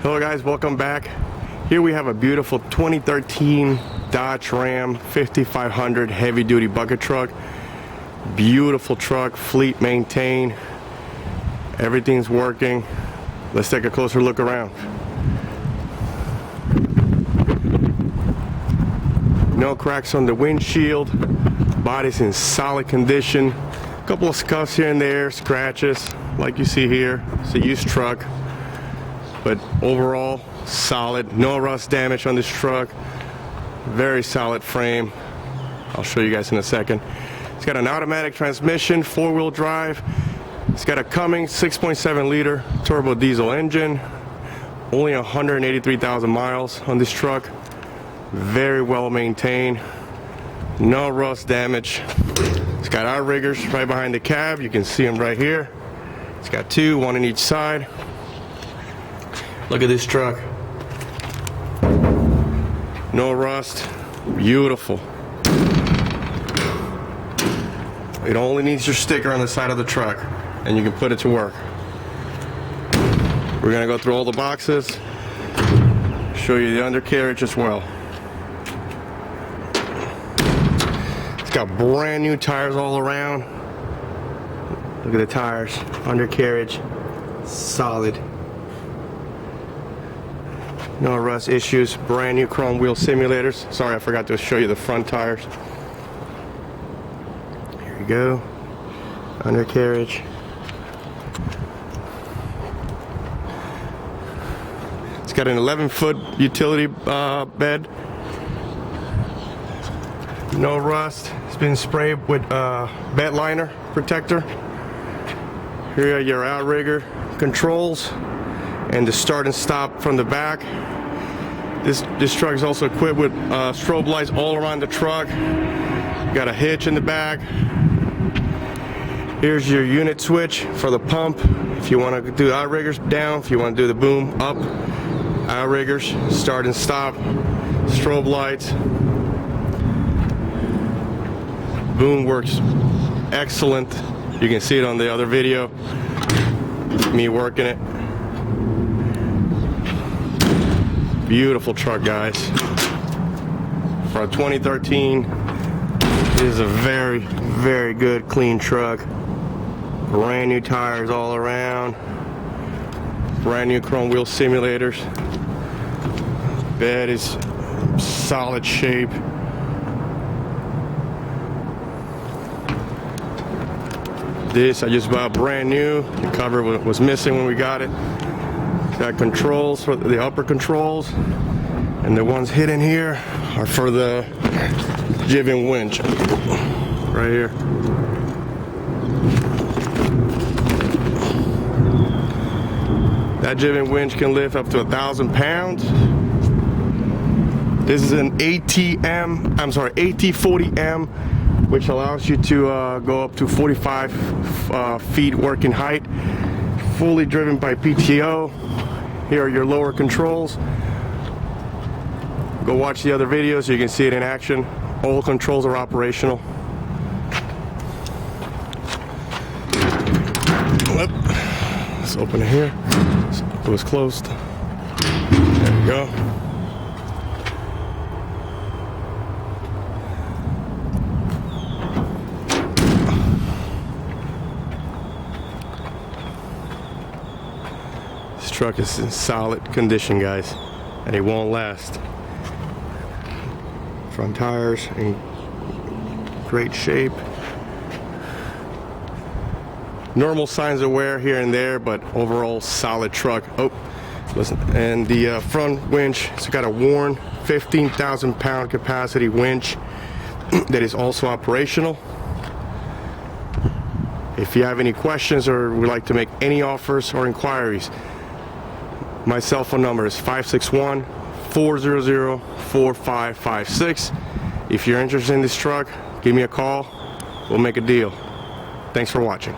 Hello guys, welcome back. Here we have a beautiful 2013 Dodge Ram 5500 heavy duty bucket truck. Beautiful truck, fleet maintained. Everything's working. Let's take a closer look around. No cracks on the windshield. Body's in solid condition. A couple of scuffs here and there, scratches like you see here. It's a used truck, but overall solid. No rust damage on this truck. Very solid frame. I'll show you guys in a second. It's got an automatic transmission, 4-wheel drive. It's got a Cummins 6.7 liter turbo diesel engine. Only 183,000 miles on this truck. Very well maintained. No rust damage. It's got outriggers right behind the cab. You can see them right here. It's got two, one on each side. Look at this truck. No rust. Beautiful. It only needs your sticker on the side of the truck and you can put it to work. We're gonna go through all the boxes, show you the undercarriage as well. It's got brand new tires all around. Look at the tires, undercarriage, solid. No rust issues, brand new chrome wheel simulators. Sorry, I forgot to show you the front tires. Here we go, undercarriage. It's got an 11-foot utility bed. No rust. It's been sprayed with bed liner protector. Here are your outrigger controls and the start and stop from the back. This truck is also equipped with strobe lights all around the truck. Got a hitch in the back. Here's your unit switch for the pump. If you want to do outriggers, down. If you want to do the boom, up. Outriggers, start and stop, strobe lights. Boom works excellent. You can see it on the other video, me working it. Beautiful truck, guys. For a 2013, it is a very, very good, clean truck. Brand new tires all around. Brand new chrome wheel simulators. Bed is solid shape. This I just bought brand new. The cover was missing when we got it. Got controls for the upper controls, and the ones hidden here are for the Jiven winch. Right here. That Jiven winch can lift up to 1,000 pounds. This is an AT40M, which allows you to go up to 45 feet working height. Fully driven by PTO. Here are your lower controls. Go watch the other videos so you can see it in action. All controls are operational. Let's open it here. It was closed. There we go. This truck is in solid condition, guys, and it won't last. Front tires in great shape. Normal signs of wear here and there, but overall solid truck. Oh, listen, and the front winch, it's got a worn 15,000 pound capacity winch that is also operational. If you have any questions or would like to make any offers or inquiries, my cell phone number is 561-400-4556. If you're interested in this truck, give me a call. We'll make a deal. Thanks for watching.